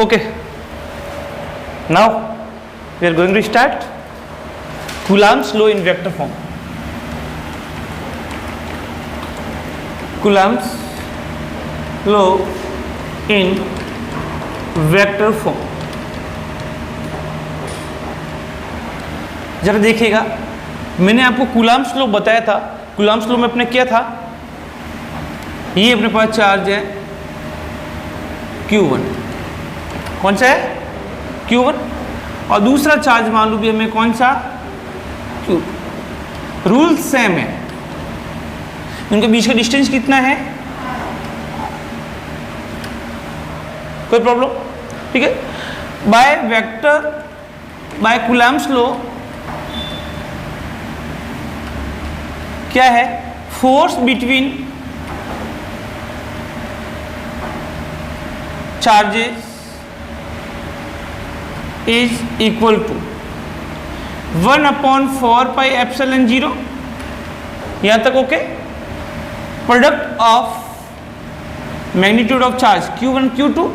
Okay, now we are going to start Coulomb's law in vector form. Coulomb's law in vector form. जरा देखिएगा, मैंने आपको Coulomb's law बताया था। Coulomb's law में अपने क्या था, ये अपने पास चार्ज है Q1, कौन सा है Q1, और दूसरा चार्ज मान लो भी हमें कौन सा Q। रूल सेम है, उनके बीच का डिस्टेंस कितना है, कोई प्रॉब्लम, ठीक है। By vector, by Coulomb's law क्या है, force between charges is equal to 1/4πε0, यहां तक okay. Product of magnitude of charge Q1 Q2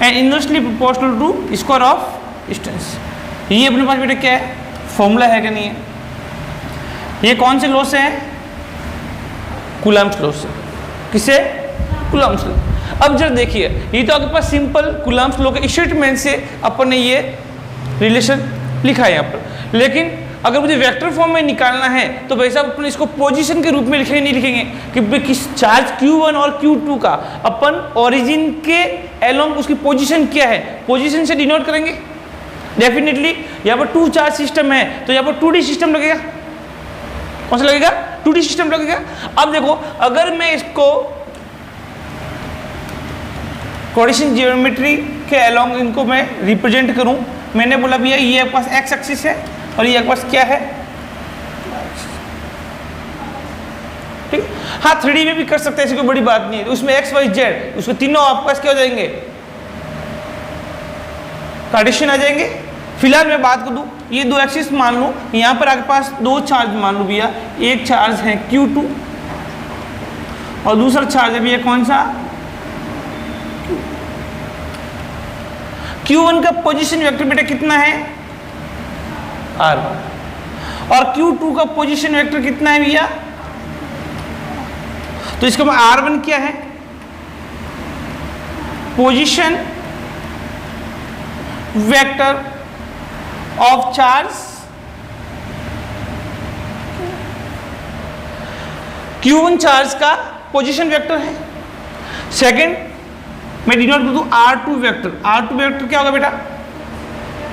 and inversely proportional to square of distance. ये अपने पास बेटा क्या है, फॉर्मूला है कि नहीं है। ये कौन से लॉ से है, कूलम्ब्स लॉ से। किसे, कूलम्ब्स लॉ। अब जरा देखिए, ये तो आपके पास सिंपल कूलम्ब्स लॉ के स्टेटमेंट से अपन ने ये रिलेशन लिखा है यहाँ पर, लेकिन अगर मुझे वेक्टर फॉर्म में निकालना है तो भाई साहब अपन इसको पोजीशन के रूप में लिखेंगे, नहीं लिखेंगे कि किस चार्ज Q1 और Q2 का अपन ओरिजिन के एलोंग उसकी पोजीशन क्या है, पोजीशन से डिनोट करेंगे। डेफिनेटली यहाँ पर 2 चार्ज सिस्टम है तो यहाँ पर 2D सिस्टम लगेगा। कौन सा लगेगा, 2D सिस्टम लगेगा। अब देखो, अगर मैं इसको कोऑर्डिनेशन ज्योमेट्री के अलोंग इनको मैं रिप्रेजेंट करूं, मैंने बोला भैया ये पास एक्स एक्सिस है और ये पास क्या है, ठीक। हाँ 3D में भी कर सकते हैं, ऐसी कोई बड़ी बात नहीं है। उसमें एक्स वाई जेड, उसको तीनों आपके पास क्या हो जाएंगे, कार्टेशियन आ जाएंगे। फिलहाल मैं बात कर दूं, ये 2 एक्सिस मान लो, यहाँ पर आपके पास 2 चार्ज मान लो भैया, एक चार्ज है Q2 और दूसरा चार्ज है भैया कौन सा, Q1 का पोजीशन वेक्टर बेटा कितना है R1 और Q2 का पोजीशन वेक्टर कितना है भैया, तो इसका R1 क्या है, position vector of charge Q1 charge का पोजीशन वेक्टर है। सेकंड मैं डिनोट कर दूं R2 वेक्टर, R2 वेक्टर क्या होगा बेटा,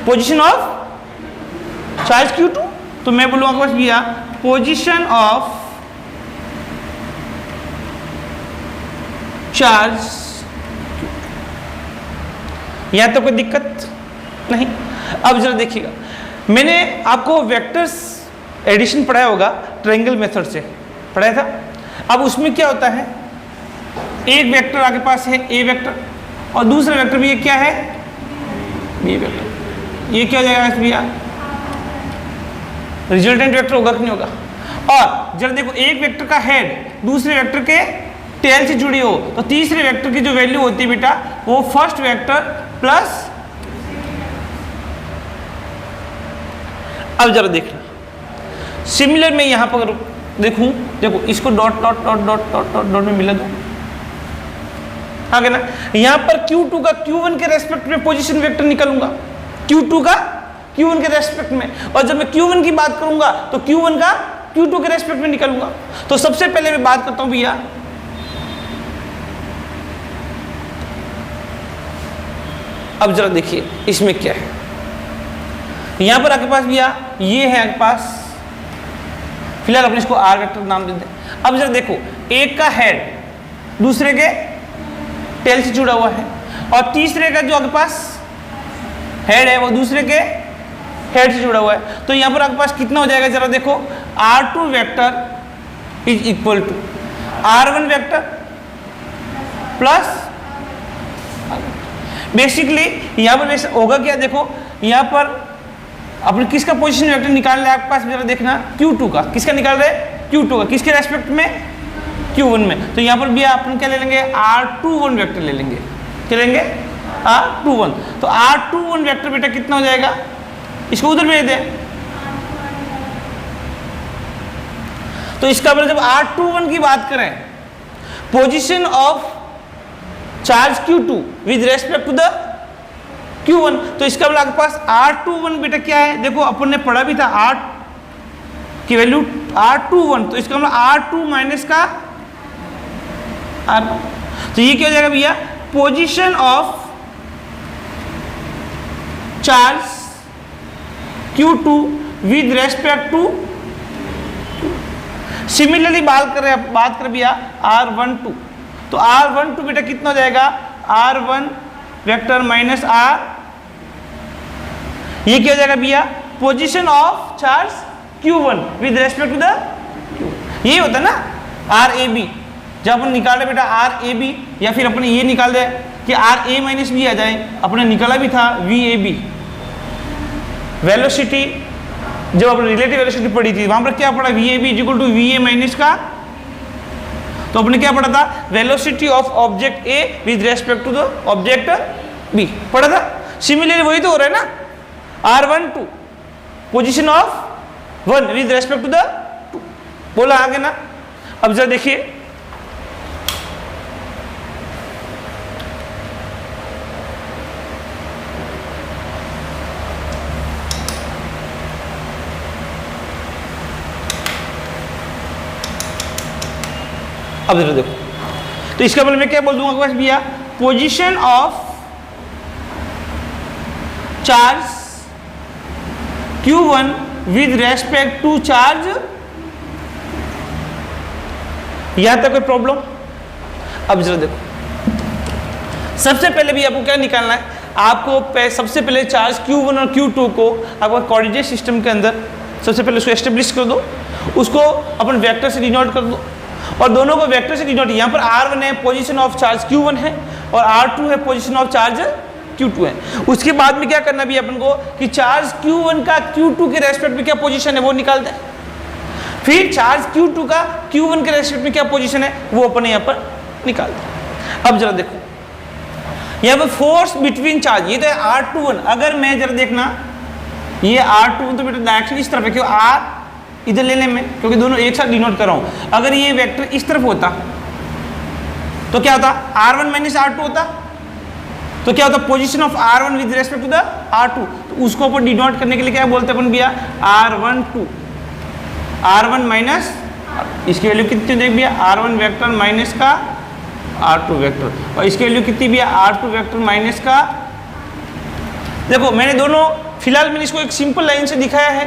पोजीशन ऑफ चार्ज Q2, तो मैं बोलूंगा बस भैया पोजीशन ऑफ चार्ज, यहां तो कोई दिक्कत नहीं। अब जरा देखिएगा, मैंने आपको वेक्टर्स एडिशन पढ़ाया होगा, ट्रायंगल मेथड से पढ़ाया था। अब उसमें क्या होता है, एक वेक्टर आपके पास है A वेक्टर और दूसरा वेक्टर भी ये क्या है B वेक्टर, ये क्या हो जाएगा भैया, रिजल्टेंट वेक्टर होगा कि नहीं होगा। और जरा देखो, एक वेक्टर का हेड दूसरे वेक्टर के टेल से जुड़ी हो तो तीसरे वेक्टर की जो वैल्यू होती है बेटा वो फर्स्ट वेक्टर प्लस। अब जरा देखना, सिमिलर में यहां पर देखूं, देखो इसको dot dot dot dot dot dot dot में मिला दो, आगे ना, यहां पर Q2 का Q1 के रेस्पेक्ट में पोजीशन वेक्टर निकालूंगा, Q2 का Q1 के रेस्पेक्ट में, और जब मैं Q1 की बात करूंगा तो Q1 का Q2 के रेस्पेक्ट में निकालूंगा। तो सबसे पहले मैं बात करता हूं भैया, अब जरा देखिए इसमें क्या है, यहां पर आपके पास भैया ये है आपके पास, फिलहाल अपने इसको R वेक्टर नाम देते हैं। अब जरा देखो, एक का हेड दूसरे के टेल से जुड़ा हुआ है और तीसरे का जो आपके पास हेड है वो दूसरे के हेड से जुड़ा हुआ है, तो यहां पर आपके पास कितना हो जाएगा, जरा देखो R2 vector is equal to R1 vector plus, basically यहां पर होगा क्या, देखो यहां पर अपने किसका पोजीशन वेक्टर निकाल रहे हैं आपके पास, जरा देखना Q2 का, किसका निकाल रहे हैं Q2 का, किसके रेस्पेक्ट में Q1 में। तो यहाँ पर भी अपन क्या ले लेंगे, R21 वेक्टर ले लेंगे, क्या लेंगे R21। तो R21 वेक्टर बेटा कितना हो जाएगा, इसको उधर भेज दें। तो इसका मतलब जब R21 की बात करें, position of charge Q2 with respect to the Q1, तो इसका मतलब आपके पास R21 बेटा क्या है, देखो अपन ने पढ़ा भी था R की वैल्यू R21, तो इसका मतलब R2 माइनस का R1, तो ये क्या हो जाएगा भैया, position of charge Q2 with respect to. Similarly बात कर भैया R12, तो R12 बेटा कितना हो जाएगा, R1 वेक्टर माइनस R, ये क्या हो जाएगा भैया, position of charge Q1 with respect to the Q, ये होता है ना RAB। जब अपन निकाल रहे बेटा RAB, या फिर अपने ये निकाल दे कि RA माइनस B आ जाए, अपने निकाला भी था VAB। वेलोसिटी जब अपने रिलेटिव वेलोसिटी पढ़ी थी वहां पर क्या पढ़ा, VAB equal to VA minus का, तो अपने क्या पढ़ा था, velocity of object A with respect to the object B पढ़ा था। सिमिलरली वही तो हो रहा है ना, R12 position of 1 with respect to the 2, बोला आगे ना। अब जरा देखिए, अब जरा देखो, तो इसका मतलब मैं क्या बोल दूंगा बस भैया, position of charge Q1 with respect to charge, यहां तक कोई प्रॉब्लम। अब जरा देखो, सबसे पहले भी आपको क्या निकालना है, आपको सबसे पहले चार्ज Q1 और Q2 को आपको कोऑर्डिनेट सिस्टम के अंदर सबसे पहले उसको एस्टेब्लिश कर दो, उसको अपन वेक्टर से डिनोट कर दो, और दोनों को वेक्टर से डिनोट, यहाँ पर R1 है पोजीशन ऑफ चार्ज Q1 है, और R2 है पोजीशन ऑफ चार्ज Q2 है। उसके बाद में क्या करना भी अपन को कि चार्ज Q1 का Q2 के रेस्पेक्ट में क्या पोजीशन है वो निकालते हैं, फिर चार्ज Q2 का Q1 के रेस्पेक्ट में क्या पोजीशन है वो अपन यहाँ पर निकालते हैं। अब जरा देखो, यहाँ पर फोर्स बिटवीन चार्ज, ये तो है R21, अगर मैं जरा देखना ये R21 तो बेटा डायरेक्शन इस तरफ है, क्यों R इधर लेने में, क्योंकि दोनों एक साथ डिनोट कर रहा हूं। अगर ये वेक्टर इस तरफ होता तो क्या होता, R1 माइनस R2 होता, तो क्या होता, position of R1 with respect to the R2, तो उसको अपन डिनोट करने के लिए क्या बोलते हैं अपन भैया, R1 माइनस, इसकी वैल्यू कितनी देख भैया, R1 वेक्टर माइनस का R2 वेक्टर, और इसकी वैल्यू कितनी भैया, R2 वेक्टर माइनस का। देखो मैंने दोनों, फिलहाल मैंने इसको एक सिंपल लाइन से दिखाया है,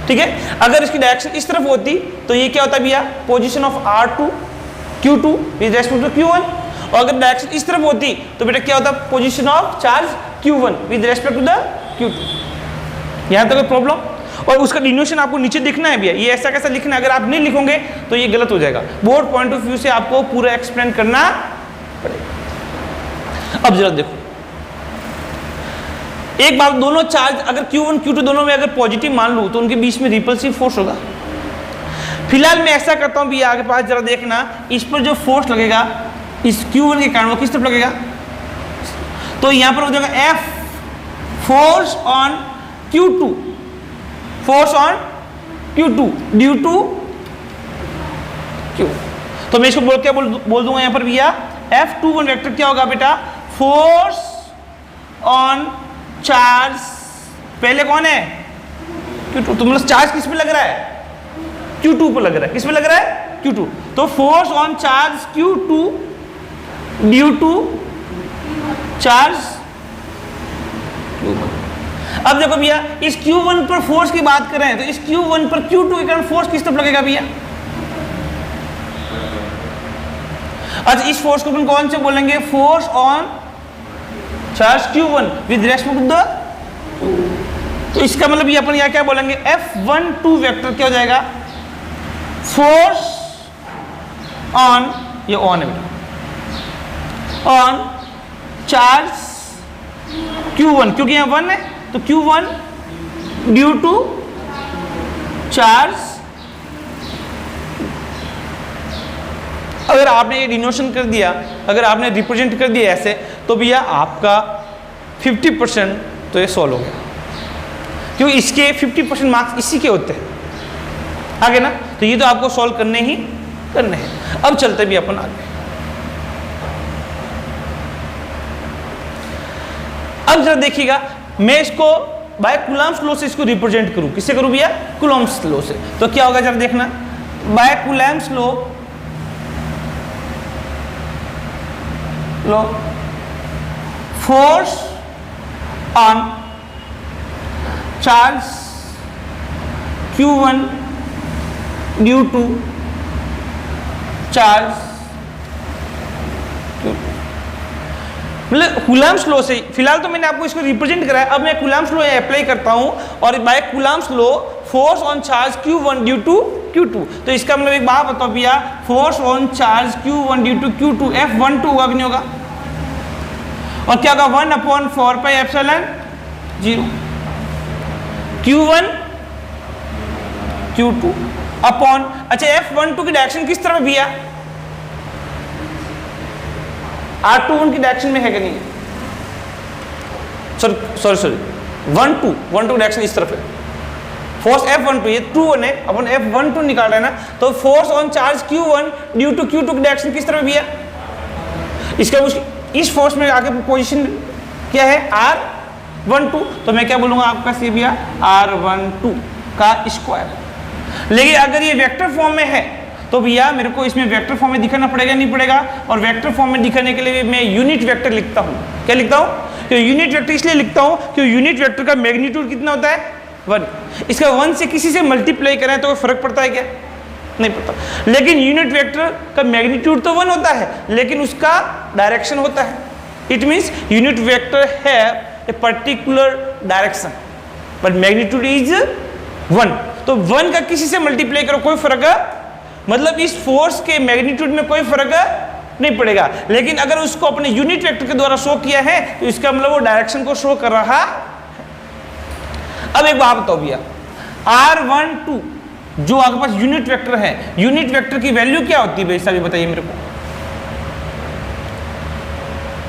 ठीक है। अगर इसकी डायरेक्शन इस तरफ होती तो ये क्या होता भैया, position of R2 Q2 with respect to Q1, और अगर डायरेक्शन इस तरफ होती तो बेटा क्या होता, position of charge Q1 with respect to the Q2। यहाँ तक कोई प्रॉब्लम। और उसका डिनोशन आपको नीचे दिखना है भैया, ये ऐसा कैसा लिखना है, अगर आप नहीं लिखोगे तो ये गलत हो जाएगा, बोर्ड पॉइंट ऑफ व्यू से आपको पूरा एक्सप्लेन करना पड़ेगा। अब जरा देखो एक बात, दोनों चार्ज अगर Q1 Q2 दोनों में अगर पॉजिटिव मान लूं तो उनके बीच में रिपल्सिव फोर्स होगा। फिलहाल मैं ऐसा करता हूं भी आगे पास जरा देखना, इस पर जो फोर्स लगेगा इस Q1 के कारण वो किस तरफ लगेगा, तो यहां पर हो जाएगा F force on Q2, force on Q2 due to Q। तो मैं इसको क्या बोल दूंगा यहां पर भैया, F21 वेक्टर क्या होगा बेटा, फोर्स ऑन चार्ज, पहले कौन है Q2, तो मतलब चार्ज किस पे लग रहा है, Q2 पर लग रहा है, किस पे लग रहा है Q2, तो force on charge Q2 due to charge Q1। अब देखो भैया इस Q1 पर फोर्स की बात कर रहे हैं, तो इस Q1 पर Q2 के कारण फोर्स किस तरफ लगेगा भैया, अच्छा इस फोर्स को अपन कौन से बोलेंगे, force on charge Q1 with respect to the, तो इसका मतलब ये अपन यहाँ क्या बोलेंगे, F12 वेक्टर क्या हो जाएगा, फोर्स ऑन, ये ऑन है बेटा, ऑन चार्ज Q1, क्योंकि यहाँ 1 है तो Q1 ड्यू टू चार्ज। अगर आपने ये डिनोशन कर दिया, अगर आपने रिप्रेजेंट कर दिया ऐसे, तो भैया आपका 50% तो ये सॉल्व हो गया, क्योंकि इसके 50% मार्क्स इसी के होते हैं, आगे ना। तो ये तो आपको सॉल्व करने ही करने हैं। अब चलते भी अपन आगे। अब जरा देखिएगा, मैं इसको बाय कूलम्ब्स लॉ से इसको रिप्रेजेंट करूं, किससे करूं भैया? कूलम्ब्स लॉ से। तो क्या होगा जरा देखना, by Coulomb's law, force on charge Q1 due to charge, मतलब कूलम्ब्स लॉ से, फिलहाल तो मैंने आपको इसको रिप्रेजेंट कराया, अब मैं कूलम्ब्स लॉ अप्लाई करता हूं, और by Coulomb's law force on charge Q1 due to Q2। तो इसका मतलब एक बात बताओ भैया, force on charge Q1 due to Q2 F12 होगा कि नहीं होगा? और क्या होगा? 1/4πε0 Q1 Q2 अपॉन, अच्छा F12 की डायरेक्शन किस तरफ भैया? R21 की डायरेक्शन में है कि नहीं? सॉरी 12 डायरेक्शन इस तरफ है। फोर्स F12, ये 2 है, अपन F12 निकाल रहे हैं ना, तो force on charge Q1 due to Q2 की डायरेक्शन किस तरफ भैया? इसका इस फोर्स में आगे पोजीशन क्या है? R12। तो मैं क्या बोलूंगा आपका सी भैया? R12 का स्क्वायर। लेकिन अगर ये वेक्टर फॉर्म में है तो भैया मेरे को इसमें वेक्टर फॉर्म में दिखाना पड़ेगा, नहीं पड़ेगा? और वेक्टर फॉर्म में दिखाने के लिए मैं यूनिट वेक्टर लिखता हूँ। क्या लिखता हूँ? तो यूनिट वेक्टर इसलिए लिखता हूँ कि यूनिट वेक्टर का मैग्नीट्यूड कितना होता है? 1। इसका 1 से किसी से मल्टीप्लाई करें तो फर्क पड़ता है क्या? नहीं पड़ता। लेकिन यूनिट वेक्टर का मैग्नीट्यूड तो 1 होता है, लेकिन उसका डायरेक्शन होता है। It means unit vector have a particular direction but magnitude is 1। तो 1 का किसी से मल्टीप्लाई करो, कोई फर्क है, मतलब इस फोर्स के मैग्नीट्यूड में कोई फर्क नहीं पड़ेगा। लेकिन अगर उसको अपने यूनिट वेक्टर के द्वारा शो किया है तो इसका मतलब वो डायरेक्शन को शो कर रहा। अब एक बात बताओ भैया, R12 जो आपके पास यूनिट वेक्टर है, यूनिट वेक्टर की वैल्यू क्या होती है भाई साहब, बताइए मेरे को।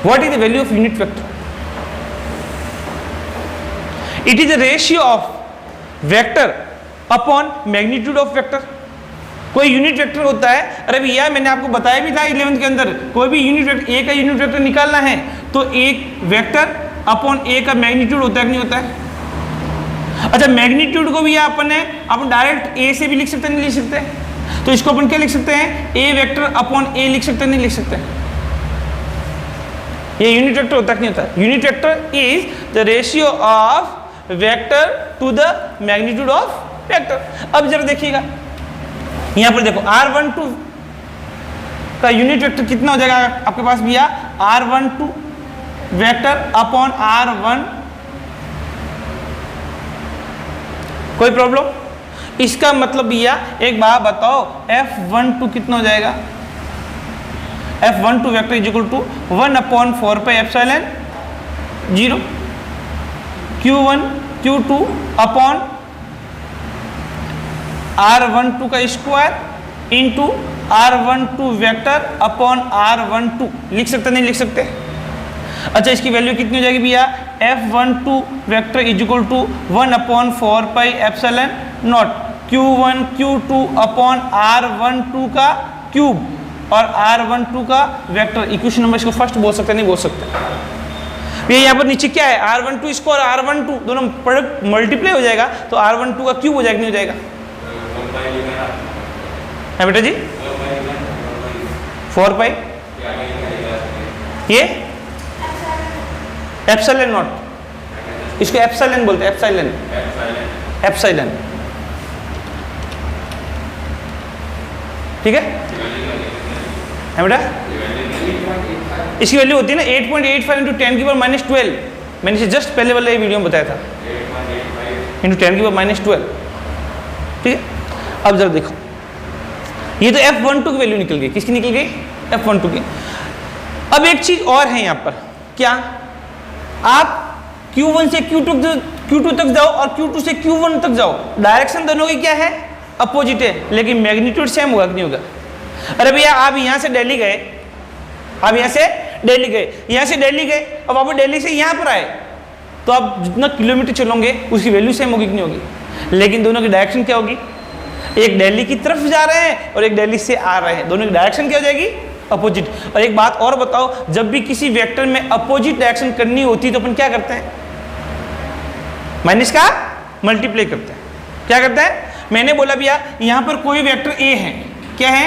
What is the value of unit vector? It is the ratio of vector upon magnitude of vector. कोई यूनिट वेक्टर होता है, अरे भैया मैंने आपको बताया भी था 11th के अंदर, कोई भी यूनिट वेक्टर, ए का यूनिट वेक्टर निकालना है तो एक वेक्टर अपॉन ए का मैग्नीट्यूड होता है कि नहीं होता है? अच्छा, मैग्नीट्यूड को भी अपन डायरेक्ट ए से भी लिख सकते हैं, नहीं लिख सकते? तो इसको अपन क्या लिख सकते हैं? ए वेक्टर अपॉन ए लिख सकते हैं, नहीं लिख सकते? ये यूनिट वेक्टर होता है कि नहीं होता? Unit vector is the ratio of vector to the magnitude of vector. अब जरा देखिएगा, यहां पर देखो R12 का यूनिट वेक्टर कितना हो जाएगा आपके पास भैया? R12 vector upon R1। कोई प्रॉब्लम? इसका मतलब भैया एक बात बताओ, F12 कितना हो जाएगा? F12 vector is equal to 1/4πε0 Q1 Q2 upon R12 का square into R12 vector upon R12। लिख सकते नहीं लिख सकते? अच्छा, इसकी वैल्यू कितनी हो जाएगी भैया? F12 vector is equal to 1/4πε0 Q1 Q2 upon R12 का क्यूब और R12 का वेक्टर। इक्वेशन नंबर इसको फर्स्ट बोल सकते नहीं बोल सकते? ये यहाँ पर नीचे क्या है? R12 स्क्वायर R12 दोनों प्रोडक्ट मल्टीप्लाई हो जाएगा तो R12 का क्यूब हो जाएगा, नहीं हो जाएगा? है बेटा जी 4π, ये एप्सिलॉन नॉट, इसको एप्सिलॉन बोलते हैं, एप्सिलॉन। ठीक है बेटा? इसकी वैल्यू होती है ना 8.85 इंटू 10 की पावर -12। मैंने इसे जस्ट पहले वाले वीडियो में बताया था, इंटू 10 की पावर -12। ठीक है, अब जरा देखो, ये तो F12 की वैल्यू निकल गई। किसकी निकल गई? F12 की। अब एक चीज और है यहाँ पर, क्या? आप Q1 से Q2 तक जाओ और Q2 से Q1 तक जाओ, डायरेक्शन दोनों की क्या है? अपोजिट है, लेकिन मैग्नीट्यूड सेम होगा कि नहीं होगा? अरे भैया आप यहाँ से दिल्ली गए, आप यहाँ से दिल्ली गए, यहाँ से दिल्ली गए, अब आप दिल्ली से यहाँ पर आए, तो आप जितना किलोमीटर चलोगे उसकी वैल्यू सेम होगी कि नहीं होगी? लेकिन दोनों की डायरेक्शन क्या होगी? एक दिल्ली की तरफ जा रहे हैं और एक दिल्ली से आ रहे हैं, दोनों की डायरेक्शन क्या हो जाएगी? अपोजिट। और एक बात और बताओ, जब भी किसी वेक्टर में अपोजिट डायरेक्शन करनी होती है तो अपन क्या करते हैं? माइनस का मल्टीप्लाई करते हैं। क्या करते हैं? मैंने बोला भैया यहाँ पर कोई वेक्टर ए है, क्या है?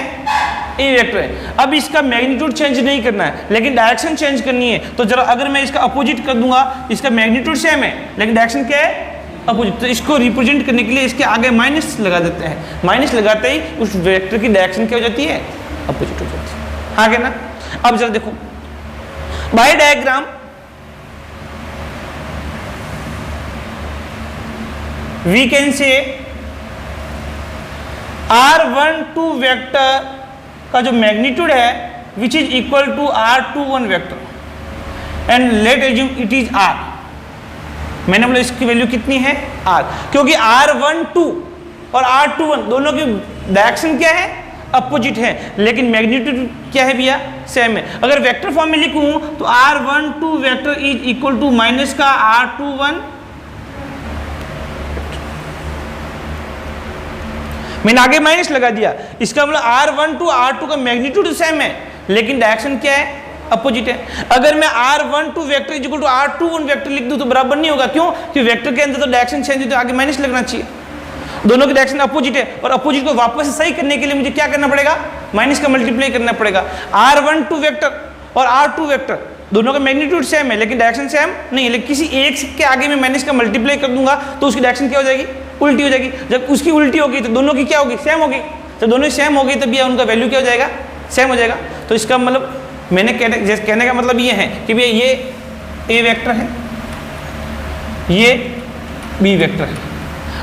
ए वेक्टर है। अब इसका मैग्नीट्यूड चेंज नहीं करना है लेकिन डायरेक्शन चेंज करनी है, तो जरा अगर मैं इसका अपोजिट कर दूंगा, इसका मैग्नीट्यूड सेम है लेकिन डायरेक्शन क्या है? अपोजिट। तो इसको रिप्रेजेंट करने के लिए इसके आगे माइनस लगा देते हैं, माइनस लगाते ही उस वेक्टर की डायरेक्शन क्या हो जाती है? अपोजिट हो जाती है। हाँ क्या ना? अब जरा देखो bye diagram we can say R12 vector का जो मैग्नीट्यूड है which is equal to R21 vector and let assume it is R। मैंने बोला इसकी वैल्यू कितनी है? R, क्योंकि R12 और R21 दोनों की डायरेक्शन क्या है? अपोजिट है, लेकिन मैग्नीट्यूड क्या है भैया? सेम है। अगर वेक्टर फॉर्म में लिखूं तो R12 vector is equal to minus का R21, मैंने आगे माइनस लगा दिया, इसका मतलब R12 R2 का मैग्नीट्यूड सेम है लेकिन डायरेक्शन क्या है? अपोजिट है। अगर मैं R12 vector is equal to R21 vector लिख दूं तो बराबर नहीं होगा। क्यों? क्योंकि वेक्टर के अंदर तो डायरेक्शन चेंज है तो आगे माइनस लगना चाहिए। दोनों की डायरेक्शन अपोजिट है और अपोजिट को वापस सही करने के लिए मुझे क्या करना पड़ेगा? माइनस का मल्टीप्लाई करना पड़ेगा। R12 वेक्टर और R2 वेक्टर दोनों का मैग्नीट्यूड सेम है लेकिन डायरेक्शन सेम नहीं है, लेकिन किसी एक के आगे मैं माइनस का मल्टीप्लाई कर दूंगा तो उसकी डायरेक्शन क्या हो जाएगी? उल्टी हो जाएगी। जब उसकी उल्टी होगी तो दोनों की क्या होगी? सेम होगी। तो दोनों सेम होगी तो भैया उनका वैल्यू क्या हो जाएगा? सेम हो जाएगा। तो इसका मतलब मैंने कहने का मतलब ये है कि भैया ये ए वेक्टर है, ये बी वेक्टर है।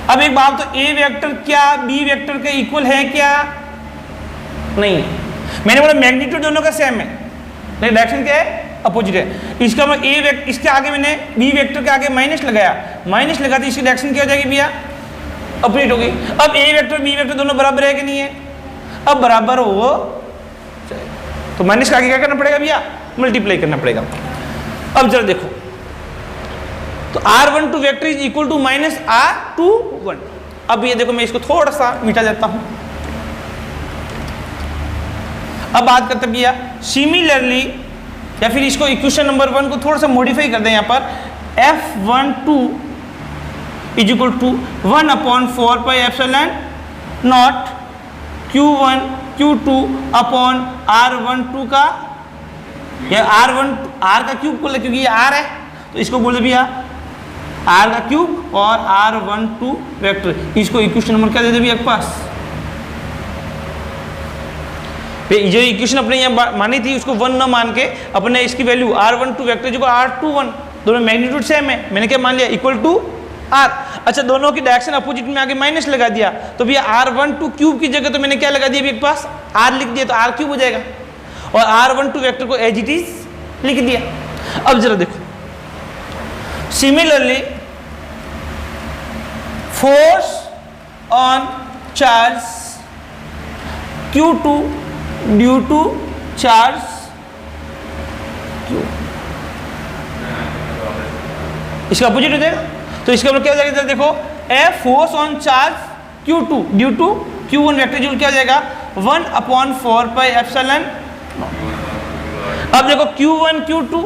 अब एक बात, तो ए वेक्टर क्या बी वेक्टर के इक्वल है क्या? नहीं। मैंने बोला मैग्नीट्यूड दोनों का सेम है लेकिन डायरेक्शन क्या है? अपोजिट है। इसका मतलब ए वेक्टर, इसके आगे मैंने बी वेक्टर के आगे माइनस लगाया, माइनस लगाते इसकी डायरेक्शन क्या हो जाएगी भैया? अपोजिट होगी। अब ए वेक्टर बी वेक्टर दोनों बराबर है कि नहीं है? अब बराबर हो तो माइनस के आगे क्या करना पड़ेगा भैया? मल्टीप्लाई करना पड़ेगा। अब जरा देखो तो R12 vector is equal to minus R21। अब ये देखो मैं इसको थोड़ा सा मिटा देता हूं। अब बात करते भैया सिमिलरली, या फिर इसको इक्वेशन नंबर 1 को थोड़ा सा मॉडिफाई कर दें। यहाँ पर F12 is equal to 1/4πε not Q1 Q2 upon R12 का, या R का क्यूब बोले क्योंकि ये R है तो इसको बोले भैया R का क्यूब और R12 वेक्टर। इसको इक्वेशन नंबर क्या दे दे भैया आपके पास? जो इक्वेशन अपने यहाँ मानी थी उसको 1 न मान के अपने इसकी वैल्यू R12 वेक्टर जो R21 दोनों मैग्नीट्यूड सेम है, मैंने क्या मान लिया? Equal to R। अच्छा दोनों की डायरेक्शन अपोजिट में आगे माइनस लगा दिया तो भैया R12 क्यूब की जगह तो मैंने क्या लगा दिया भैया पास? R लिख दिया तो R क्यूब हो जाएगा और R12 वेक्टर को एज इट इज लिख दिया। अब जरा देखो similarly force on charge Q2 due to charge Q, इसका अपोजिट हो जाएगा। तो इसका मतलब क्या हो जाएगा? देखो F force on charge Q2 due to Q1 vector जो क्या हो जाएगा? 1/4πε। अब देखो Q1 Q2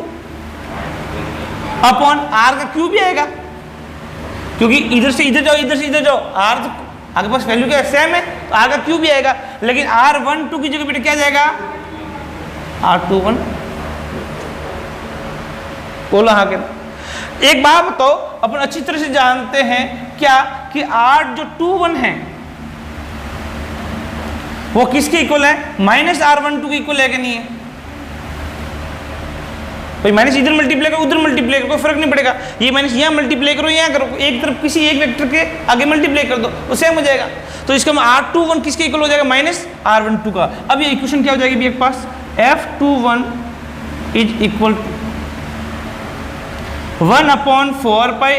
अपॉन R का क्यूब भी आएगा क्योंकि इधर से इधर जाओ, इधर से इधर जाओ, R तो आपके पास वैल्यू क्या सेम है तो R का क्यूब भी आएगा, लेकिन R12 की जगह बेटा क्या जाएगा? R21। बोला हाँ क्या? एक बात बताओ, अपन अच्छी तरह से जानते हैं क्या कि R जो 21 है वो किसके इक्वल है? माइनस R12 के इक्वल है कि नहीं है? भाई माइनस इधर मल्टीप्लाई करो उधर मल्टीप्लाई करो कोई फर्क नहीं पड़ेगा, ये माइनस यहाँ मल्टीप्लाई करो यहाँ करो, एक तरफ किसी एक वेक्टर के आगे मल्टीप्लाई कर दो वो सेम हो जाएगा। तो इसका R21 किसके इक्वल हो जाएगा? माइनस R12 का। अब ये इक्वेशन क्या हो जाएगी भैया पास? F21 is equal to 1/4πε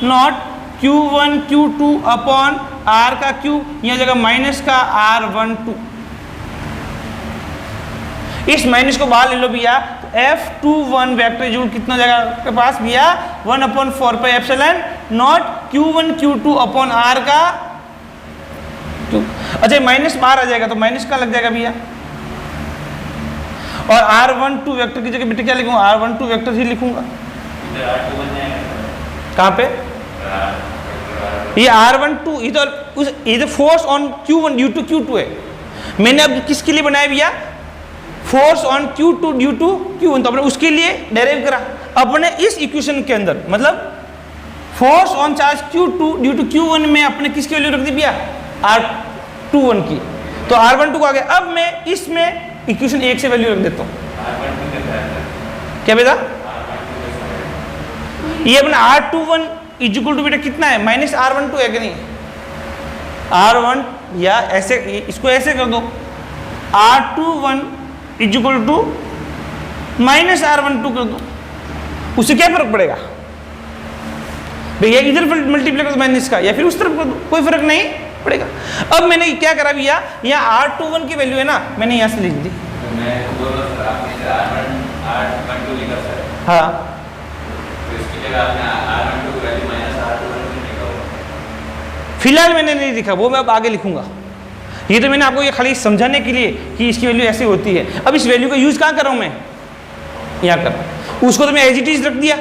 not Q1 Q2 upon R का क्यूब, यहाँ जगह माइनस का R12 इस माइनस को बाहर ले लो भैया, तो F21 वेक्टर जूल कितना हो जाएगा आपके पास भैया 1/4 pi epsilon not Q1 Q2 upon R का क्यूब। अच्छा माइनस बाहर आ जाएगा तो माइनस का लग जाएगा भैया, और R12 वेक्टर की जगह बेटे क्या लिखूंगा, R12 वेक्टर ही लिखूंगा। कहाँ पे ये R12, ये तो force on Q1 due to Q2 है। मैंने अब किसके लिए बनाया भैया, force on Q2 due to Q1, तो अपने उसके लिए डेराइव करा अपने इस इक्वेशन के अंदर, मतलब force on charge Q2 due to Q1 में अपने किसकी वैल्यू रख दी भैया R21 की, तो R12 को आ गया। अब मैं इसमें इक्वेशन 1 से वैल्यू रख देता हूँ, क्या बेटा ये अपना R21 इज इक्वल टू बेटा कितना है माइनस R12 है कि नहीं, R1 या ऐसे इसको ऐसे कर दो R21 is equal to minus R12 कर दो, उससे क्या फर्क पड़ेगा भैया, इधर मल्टीप्लाई कर दो माइनस का या फिर उस तरफ कर दो, कोई फर्क नहीं पड़ेगा। अब मैंने क्या करा भैया, यहाँ R21 की वैल्यू है ना, मैंने यहाँ से लिख दी, हाँ फिलहाल मैंने नहीं लिखा, वो मैं अब आगे लिखूंगा। ये तो मैंने आपको ये खाली समझाने के लिए कि इसकी वैल्यू ऐसे होती है। अब इस वैल्यू का यूज कहाँ कर रहा हूँ मैं, यहाँ कर रहा हूँ, उसको तो मैं एज इट इज रख दिया,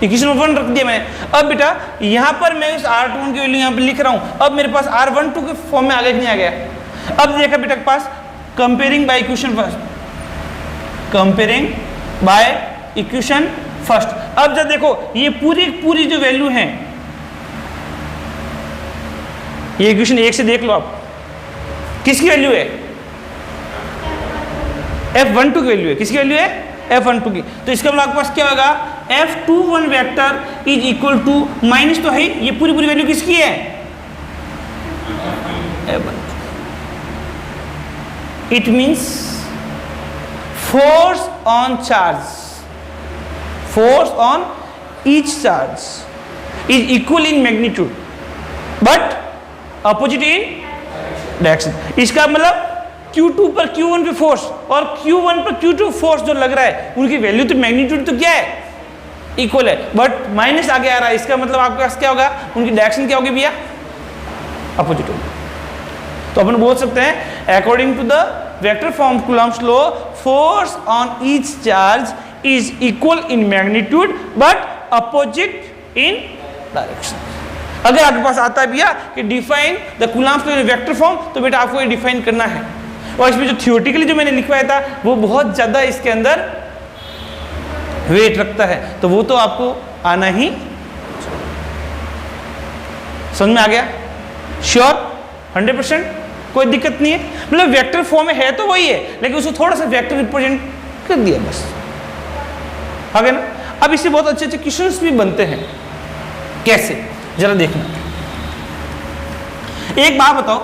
इक्वेशन 1 रख दिया मैंने। अब बेटा यहाँ पर मैं इस R21 की वैल्यू यहाँ पे लिख रहा हूँ, अब मेरे पास R12 के फॉर्म में आगे नहीं आ गया। अब देखा बेटा के पास comparing by equation first, comparing by equation first. अब जब देखो ये पूरी जो वैल्यू है, ये इक्वेशन 1 से देख लो आप, किसकी वैल्यू है F12 की वैल्यू है, किसकी वैल्यू है F12 की, तो इसका मतलब आपके पास क्या होगा F21 vector is equal to minus तो है, ये पूरी वैल्यू किसकी है F12। It means force on charge, force on each charge is equal in magnitude but opposite in direction. इसका मतलब Q2 पर Q1 पे फोर्स और Q1 पर Q2 फोर्स जो लग रहा है उनकी वैल्यू तो मैग्नीट्यूड तो क्या है इक्वल है, बट माइनस आगे आ रहा है, इसका मतलब आपके पास क्या होगा, उनकी डायरेक्शन क्या होगी भैया अपोजिट होगी। तो अपन बोल सकते हैं according to the vector form Coulomb's law force on each charge is equal in magnitude but opposite in direction. अगर आपके पास आता है भैया कि define the Coulomb's law in vector form, तो बेटा आपको ये डिफाइन करना है, और इसमें जो थियोरेटिकली जो मैंने लिखवाया था वो बहुत ज़्यादा इसके अंदर वेट रखता है, तो वो तो आपको आना ही समझ में आ गया, श्योर 100%, कोई दिक्कत नहीं है। मतलब वेक्टर फॉर्म में है तो वही है, लेकिन उसको थोड़ा सा वेक्टर रिप्रेजेंट कर दिया बस, आ गया ना। अब इससे बहुत अच्छे क्वेश्चंस भी बनते हैं, कैसे जरा देखना। एक बात बताओ,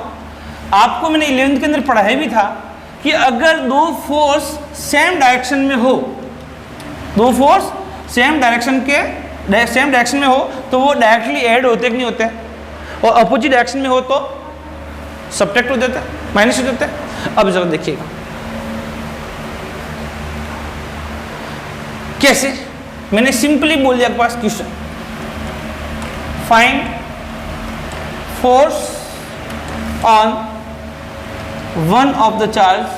आपको मैंने 11th के अंदर पढ़ाया भी था कि अगर दो फोर्स सेम डायरेक्शन में हो, दो फोर्स सेम डायरेक्शन में हो तो वो डायरेक्टली ऐड होते कि नहीं होते, और अपोजिट डायरेक्शन में हो तो सब्ट्रैक्ट हो जाता है, माइनस हो जाता है। अब जरा देखिएगा कैसे, मैंने सिंपली बोल दिया आपके पास question, find force on one of the charge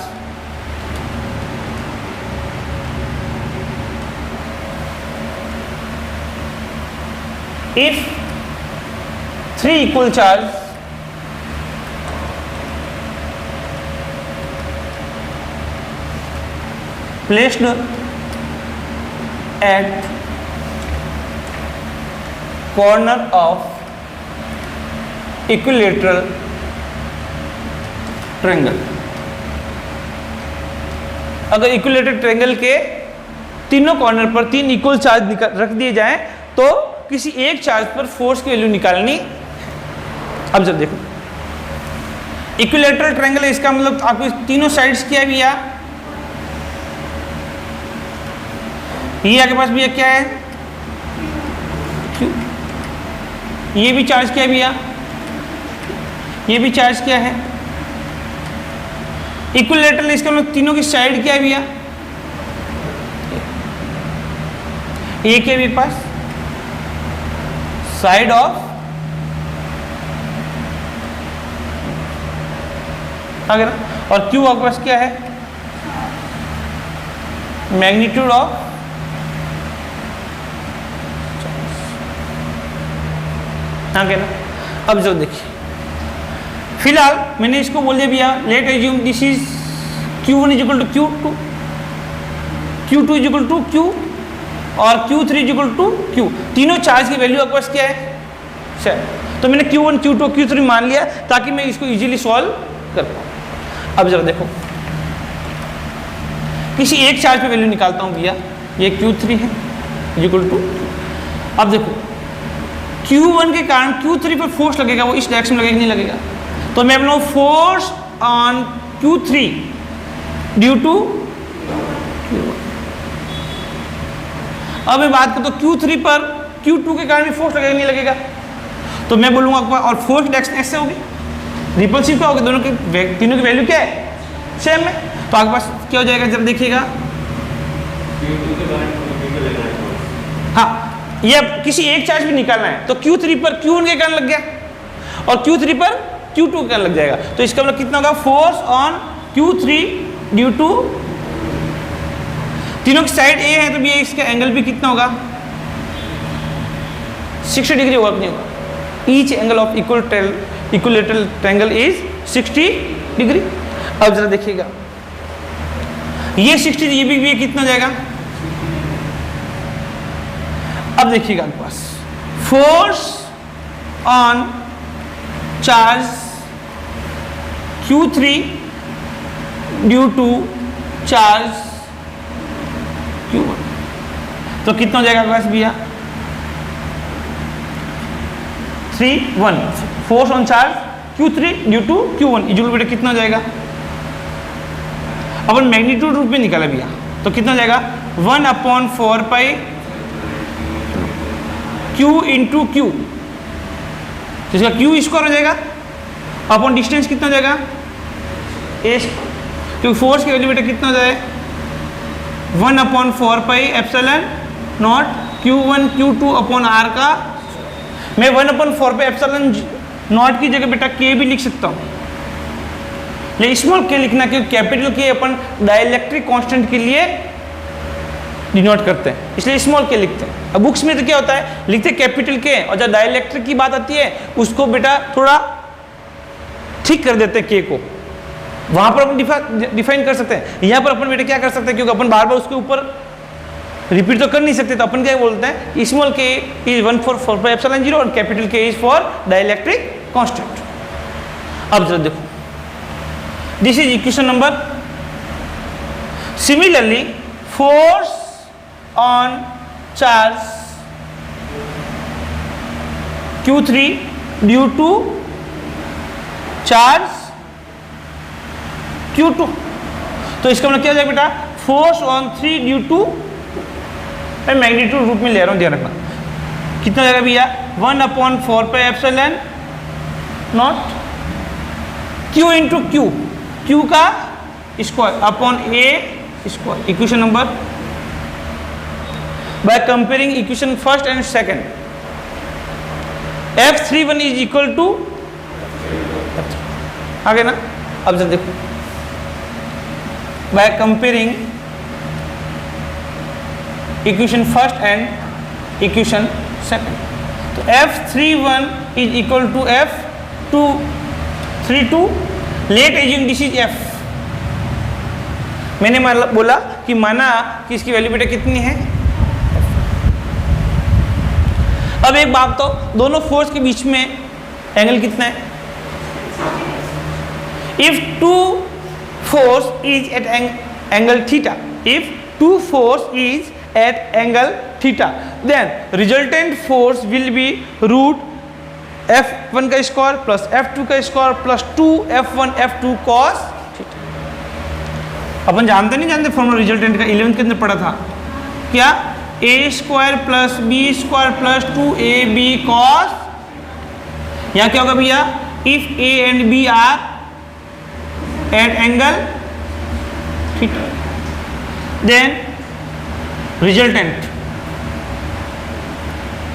if three equal charge placed at corner of equilateral triangle. अगर इक्विलेटरल ट्रायंगल के तीनों कॉर्नर पर 3 इक्वल चार्ज रख दिए जाएं तो किसी एक चार्ज पर फोर्स की वैल्यू निकालनी। अब जब देखो इक्विलेटरल ट्रायंगल है, इसका मतलब आपको तीनों साइड्स क्या भी है, ये आपके पास भी क्या है Q, ये भी चार्ज क्या भी है, ये भी चार्ज क्या है इक्विलेटरल इसका मतलब तीनों की साइड क्या है भैया, ए के भी पास साइड ऑफ आ गया ना, और क्यू आपके पास क्या है, मैग्नीट्यूड ऑफ आ गया ना। अब जो देखिए फिलहाल मैंने इसको बोल दिया भैया, let assume this is Q1 is equal to Q2, Q2 is equal to Q और Q3 is equal to Q। तीनों चार्ज की वैल्यू आपके पास क्या है, सर। तो मैंने Q1 Q2 Q3 मान लिया ताकि मैं इसको इजीली सॉल्व कर पाऊँ। अब जरा देखो, किसी एक चार्ज पे वैल्यू निकालता हूँ भैया, ये Q3 है इज इक्वल टू, अब देखो Q1 के कारण Q3 पर फोर्स लगेगा, वो इस डायरेक्शन में लगेगा नहीं लगेगा, तो मैं अपना force on Q3 due to Q1। अब मैं बात करता हूँ Q3 पर Q2 के कारण भी फोर्स लगेगा नहीं लगेगा, तो मैं बोलूँगा और फोर्स डायरेक्शन ऐसे होगी, रिपल्सिव क्या होगी, दोनों की तीनों की वैल्यू क्या है, सेम है, तो आपके पास क्या हो जाएगा, जब देखिएगा हाँ, ये अब किसी एक चार्ज भी निकालना है तो Q3 पर Q1 के कारण लग गया और Q3 पर Q2 के कारण लग जाएगा, तो इसका मतलब कितना होगा, force on Q3 due to, तीनों की साइड A है तो भी इसका एंगल भी कितना होगा, 60 डिग्री होगा कि नहीं होगा, each angle of equilateral triangle is 60 degree. अब जरा देखिएगा ये 60, ये भी कितना जाएगा, अब देखिएगा आपके पास force on charge Q3 due to charge Q1, तो कितना हो जाएगा आपके पास भैया, 3 1 force on charge Q3 due to Q1 equal बेटा कितना हो जाएगा, अपन मैग्नीट्यूड रूप में निकाला भैया, तो कितना हो जाएगा 1/4 पाई Q इंटू Q, जिसका Q स्क्वायर हो जाएगा अपॉन डिस्टेंस कितना हो जाएगा A, क्योंकि फोर्स की वैल्यू बेटा कितना हो जाए 1/4 pi epsilon not Q1 Q2 upon R का, मैं 1/4 पाई एप्सिलॉन नॉट की जगह बेटा K भी लिख सकता हूँ, ये स्मॉल K लिखना क्योंकि कैपिटल K अपन डाइलेक्ट्रिक कांस्टेंट के लिए डिनोट करते हैं, इसलिए स्मॉल K लिखते हैं। अब बुक्स में तो क्या होता है, लिखते कैपिटल K और जब डाइलेक्ट्रिक की बात आती है उसको बेटा थोड़ा ठीक कर देते हैं K को, वहां पर अपन डिफाइन कर सकते हैं, यहाँ पर अपन बेटा क्या कर सकते हैं, क्योंकि अपन बार बार उसके ऊपर रिपीट तो कर नहीं सकते, तो अपन क्या बोलते हैं, small K is 1/4 pi epsilon 0 और capital K is for dielectric constant. अब जरा देखो, this is equation number, similarly force on charge Q3 due to charge Q2, तो इसका मतलब क्या हो जाएगा बेटा, फोर्स ऑन 3 ड्यू टू, मैं मैग्नीट्यूड रूप में ले रहा हूं, ध्यान रखना, कितना हो जाएगा भैया 1/4 pi epsilon naught Q into Q का square upon A square, equation number, by comparing equation first and second, F31 is equal to आगे ना। अब जरा देखो, by comparing equation first and equation second, तो F31 is equal to F32, let assume this is F, मैंने बोला कि माना कि इसकी वैल्यू बेटा कितनी है, अब एक बात तो, दोनों फोर्स के बीच में एंगल कितना है, if two force is at angle theta, if two force is at angle theta, then resultant force will be root F1 का स्क्वायर प्लस F2 का square plus 2F1 F2 cos theta. अपन जानते नहीं जानते formula resultant का, 11th के अंदर पढ़ा था क्या, A square plus B square plus 2AB cos, यहाँ क्या होगा भैया, if A and B are at angle theta. Then resultant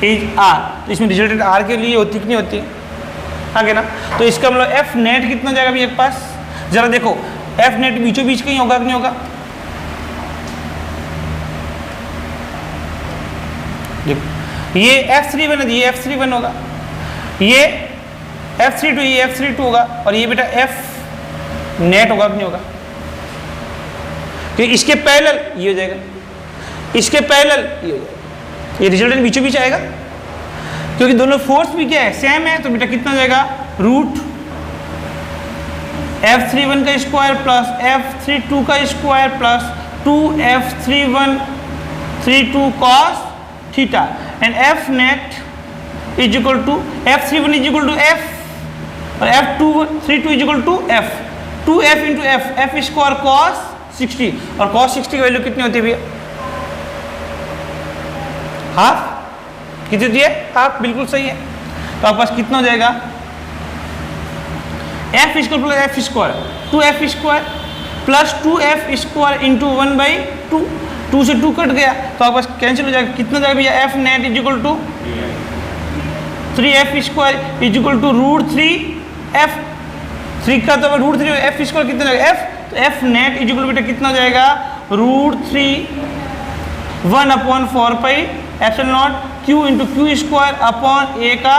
is R, तो इसमें रिजल्टेंट आर के लिए होती कि नहीं होती है, आगे ना। तो इसका मतलब एफ नेट कितना जाएगा अभी एक पास, जरा देखो एफ नेट बीचों बीच कहीं होगा कि नहीं होगा, देखो ये F31 है, ये F31 होगा, ये F32, ये F32 होगा, और ये बेटा F नेट होगा कि नहीं होगा, तो इसके पैरेलल ये हो जाएगा, इसके पैरेलल ये हो जाएगा, ये रिजल्टेंट बीचों बीच आएगा, क्योंकि दोनों फोर्स भी क्या है सेम है, तो बेटा कितना हो जाएगा रूट F31 का स्क्वायर प्लस F32 का square plus 2F31 32 cos theta, and F net is equal to F31 is equal to F और F32 is equal to F, 2F into F square cos 60, और cos 60 की value कितनी होती है भैया, half, कितनी होती है हाफ, बिल्कुल सही है। तो आपके पास कितना हो जाएगा F square plus F square 2F square plus 2F square into 1/2, 2 से 2 कट गया तो आपके पास कैंसिल हो जाएगा, कितना जाएगा भैया F net is equal to 3F square is equal to root 3F, 3 का तो रूट 3 F स्क्वायर कितना जाएगा F, तो F नेट इज इक्वल बेटा कितना हो जाएगा root 3 1/4 pi epsilon naught Q into Q square upon A का,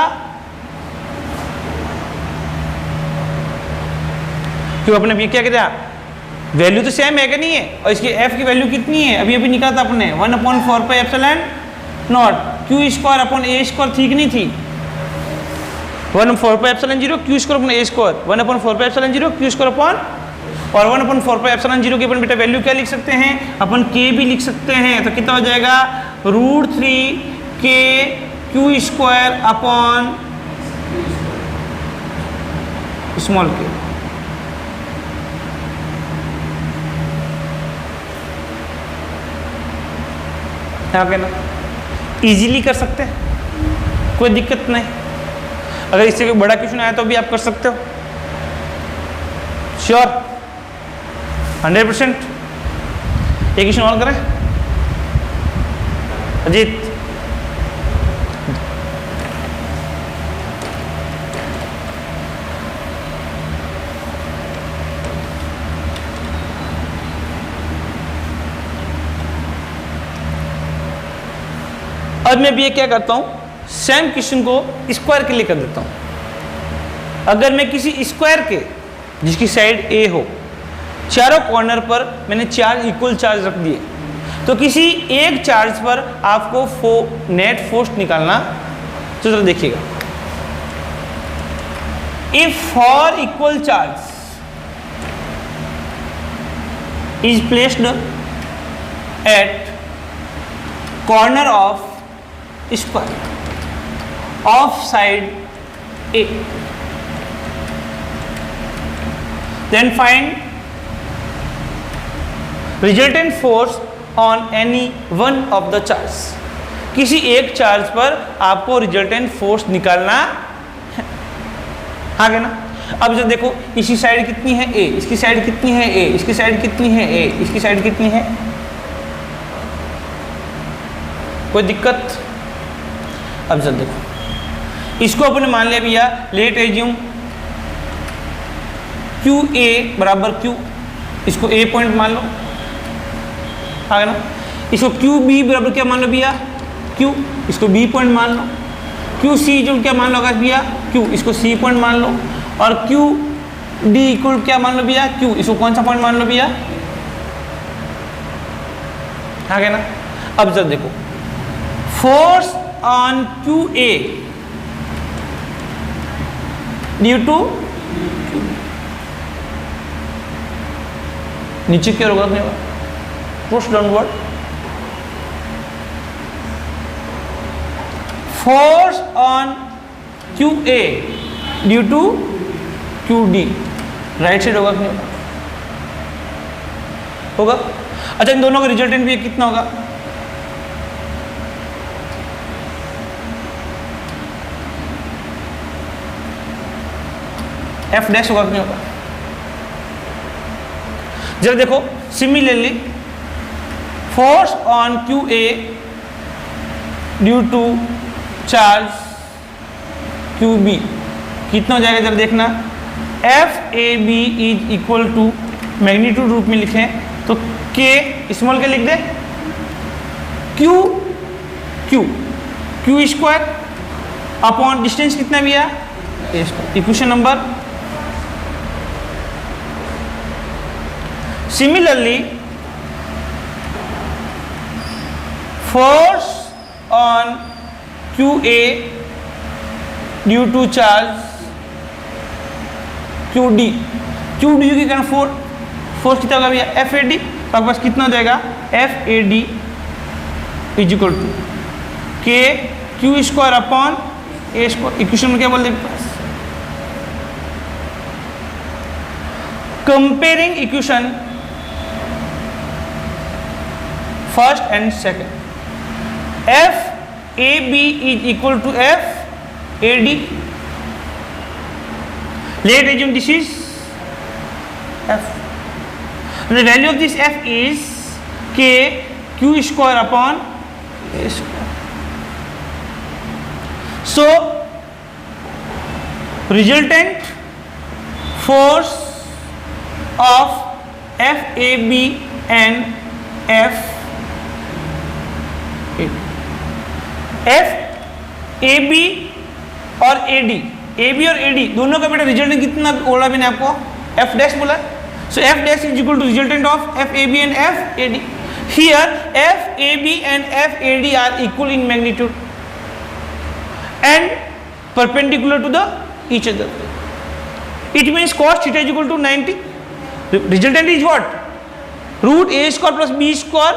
क्यों अपने भी क्या कहते हैं वैल्यू तो सेम है कि नहीं है, और इसकी F की वैल्यू कितनी है अभी अभी निकाला था अपने 1/4 pi epsilon naught Q square upon A square थी कि नहीं थी, 1/4 pi epsilon 0 Q square upon A square 1/4 pi epsilon 0 Q square upon, और 1/4 पाई एप्सिलॉन 0 की अपन बेटा वैल्यू क्या लिख सकते हैं अपन K भी लिख सकते हैं, तो कितना हो जाएगा root 3K Q square upon small k, क्या ना इजीली कर सकते हैं, कोई दिक्कत नहीं, अगर इससे कोई बड़ा क्वेश्चन आया तो भी आप कर सकते हो, श्योर 100%। एक क्वेश्चन और करें अजीत, अब मैं भी ये क्या करता हूं सेम क्वेश्चन को स्क्वायर के लिए कर देता हूं। अगर मैं किसी स्क्वायर के जिसकी साइड A हो, चारों कॉर्नर पर मैंने 4 इक्वल चार्ज रख दिए, तो किसी एक चार्ज पर आपको नेट फोर्स निकालना, तो जरा देखिएगा, if 4 equal charge is placed at corner of square of side A, then find resultant force on any one of the charge। किसी एक चार्ज पर आपको रिजल्टेंट फोर्स निकालना है, आगे ना। अब जब देखो इसकी साइड कितनी है A, इसकी साइड कितनी है A, इसकी साइड कितनी है A, इसकी साइड कितनी है, कोई दिक्कत। अब जब देखो इसको अपने मान लिया भैया, लेट एज्यूम QA बराबर Q, इसको A पॉइंट मान लो, आगे ना। इसको QB बराबर क्या मान लो भैया Q, इसको B पॉइंट मान लो, QC जो क्या मान लो भैया Q, इसको C पॉइंट मान लो, और QD इक्वल क्या मान लो भैया Q, इसको कौन सा पॉइंट मान लो भैया, आगे ना। अब जब देखो force on QA due to नीचे क्या होगा नहीं, push downward, force on QA due to QD right side होगा नहीं होगा। अच्छा इन दोनों का रिजल्टेंट भी कितना होगा, F डैश होगा कि नहीं होगा, जरा देखो Similarly, force on QA due to charge QB कितना हो जाएगा, जरा देखना। FAB is equal to magnitude रूप में लिखें तो K स्मॉल के लिख दे, Q स्क्वायर अपॉन डिस्टेंस कितना भी है, equation number. Similarly force on QA due to charge QD के कारण फोर्स कितना होगा भैया, FAD। तो आपके पास कितना हो जाएगा, FAD is equal to K Q square upon A square. Equation में क्या बोल देंगे पास, comparing equation first and second, FAB is equal to FAD। Let assume this is F. The value of this F is K Q square upon A square. So, resultant force of FAB and FAB और AD, AB और AD दोनों का बेटा resultant कितना बोला मैंने आपको, F dash बोला। So F dash is equal to resultant of FAB and FAD। Here FAB and FAD are equal in magnitude and perpendicular to the each other. It means cos theta is equal to 90। Resultant is what, root A square plus B square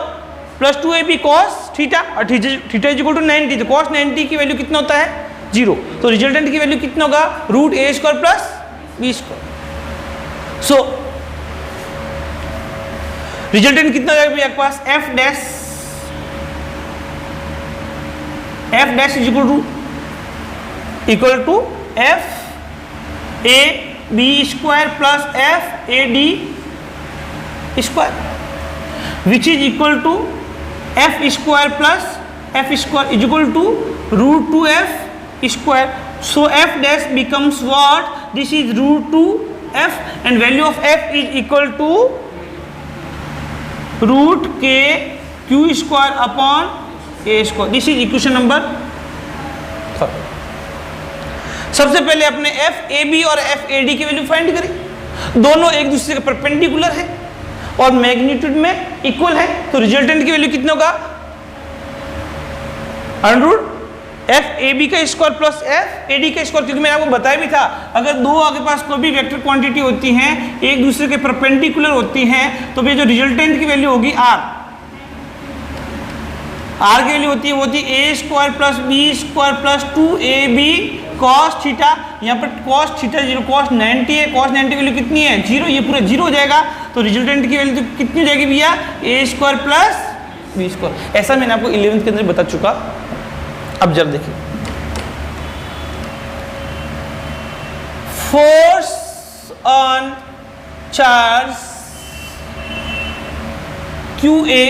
plus 2AB cos theta, और theta is equal to 90। तो cos 90 की value कितना होता है, 0। तो resultant की value कितना होगा, root A square plus B square. So resultant कितना हो जाएगा आपके पास, F dash is equal to FAB square plus FAD square which is equal to F square plus F square is equal to root 2F square. So F dash becomes what? This is root 2F and value of F is equal to root K Q square upon A square. This is equation number 3. सबसे पहले अपने FAB और FAD की value find करें। दोनों एक दूसरे के परपेंडिकुलर है और मैग्नीट्यूड में इक्वल है, तो रिजल्टेंट की वैल्यू कितना होगा, अंडर FAB का स्क्वायर प्लस FAD का स्क्वायर। क्योंकि मैंने आपको बताया भी था, अगर दो आपके पास कोई भी वेक्टर क्वांटिटी होती हैं एक दूसरे के परपेंडिकुलर होती हैं तो ये जो रिजल्टेंट की वैल्यू होगी R की वैल्यू होती है वो होती है A square plus B square plus 2AB cos theta. यहाँ पर cos थीटा 0, cos 90 है, cos 90 की वैल्यू कितनी है 0, ये पूरा 0 हो जाएगा। तो रिजल्टेंट की वैल्यू कितनी हो जाएगी भैया, A square plus B square. ऐसा मैंने आपको 11th के अंदर बता चुका। अब जरा देखिए, force on charge QA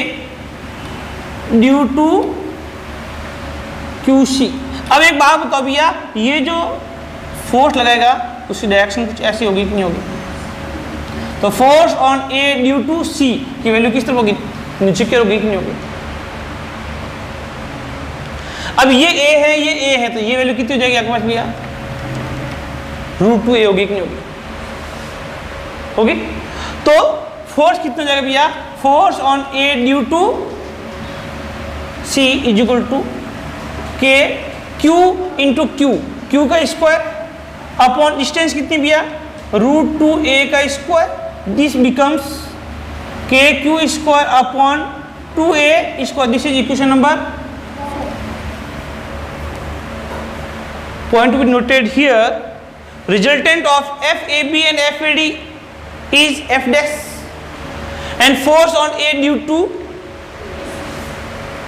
due to QC। अब एक बात बताओ भैया, ये जो फोर्स लगाएगा उसकी डायरेक्शन कुछ ऐसी होगी कि नहीं होगी। तो force on A due to C की वैल्यू किस तरफ होगी, नीचे की होगी कि नहीं होगी। अब ये A है, ये A है, तो ये वैल्यू कितनी हो जाएगी आपके पास भैया, रूट 2A होगी कि नहीं होगी, होगी। तो फोर्स कितना हो जाएगा भैया, force on A due to C is equal to K Q into Q का स्क्वायर अपॉन डिस्टेंस कितनी भैया, रूट 2A का square. This becomes KQ square upon 2A square. This is equation number. Point to be noted here, resultant of FAB and FAD is F dash and force on A due to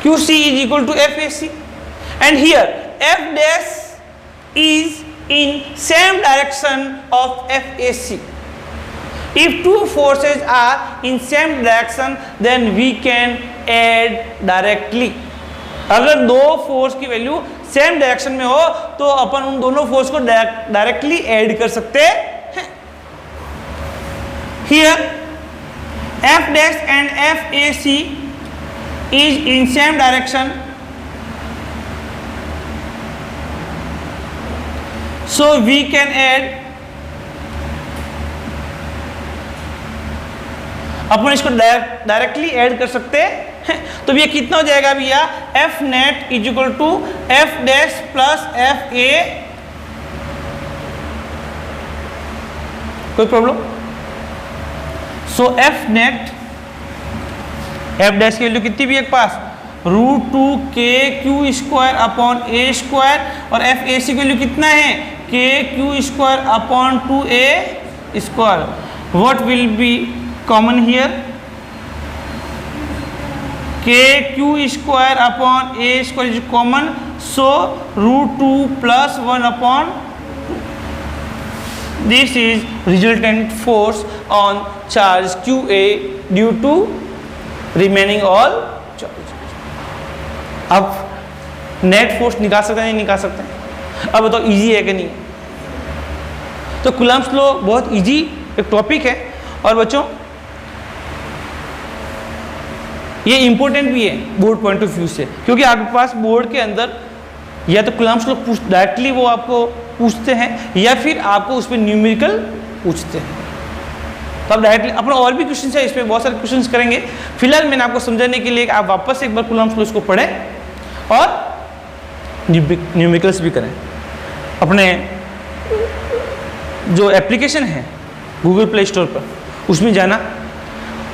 QC is equal to FAC, and here F dash is in same direction of FAC If two forces are in same direction, then we can add directly. अगर दो force की value same direction में हो तो अपन उन दोनों force को directly add कर सकते हैं. Here F dash and FAC is in same direction, so we can add, अपन इसको डायरेक्टली ऐड कर सकते हैं. तो ये कितना हो जाएगा भैया, F net is equal to F dash plus F A. कोई problem? So F net, F dash की वैल्यू कितनी भी एक पास, √2k² अपॉन ए स्क्वायर, और एफ ए सी की वैल्यू कितना है, k² upon 2a square. What will be common here, k² अपॉन a square is common, so √2 plus 1 upon, this is resultant force on charge QA due to remaining all charge. अब net force निकाल सकते हैं नहीं निकाल सकते हैं? अब बताओ इजी है कि नहीं? तो कूलम्ब्स लॉ बहुत इजी एक टॉपिक है, और बच्चों ये इंपॉर्टेंट भी है बोर्ड पॉइंट ऑफ व्यू से, क्योंकि आपके पास बोर्ड के अंदर या तो कूलम्ब्स लॉ डायरेक्टली वो आपको पूछते हैं, या फिर आपको उस पर न्यूमेरिकल पूछते हैं. तो आप डायरेक्टली अपना और भी क्वेश्चन है, इस पर बहुत सारे क्वेश्चन करेंगे. फिलहाल मैंने आपको समझाने के लिए आप वापस एक बार कूलम्ब्स लॉ को पढ़ें और न्यूमेरिकल्स भी करें. अपने जो एप्लीकेशन है गूगल प्ले स्टोर पर, उसमें जाना,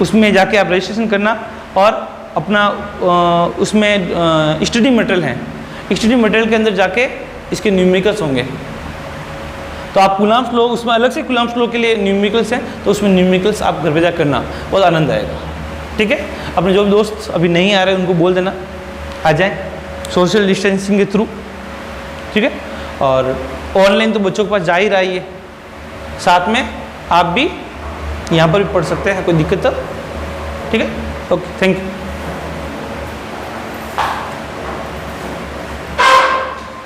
उसमें जाके आप रजिस्ट्रेशन करना, और अपना उसमें स्टडी मटेरियल है, स्टडी मटेरियल के अंदर जाके इसके न्यूमेरिकल्स होंगे. तो आप कूलम्ब्स लॉ, उसमें अलग से कूलम्ब्स लॉ के लिए न्यूमेरिकल्स हैं, तो उसमें न्यूमेरिकल्स आप घर पे जा करना, बहुत आनंद आएगा. ठीक है, अपने जो दोस्त अभी नहीं आ रहे उनको बोल देना आ जाएं सोशल डिस्टेंसिंग के थ्रू. ठीक है, और ऑनलाइन तो बच्चों के पास जा ही रहा है ये, साथ में आप भी यहाँ पर भी पढ़ सकते हैं, कोई दिक्कत तो. ठीक है, ओके, थैंक यू.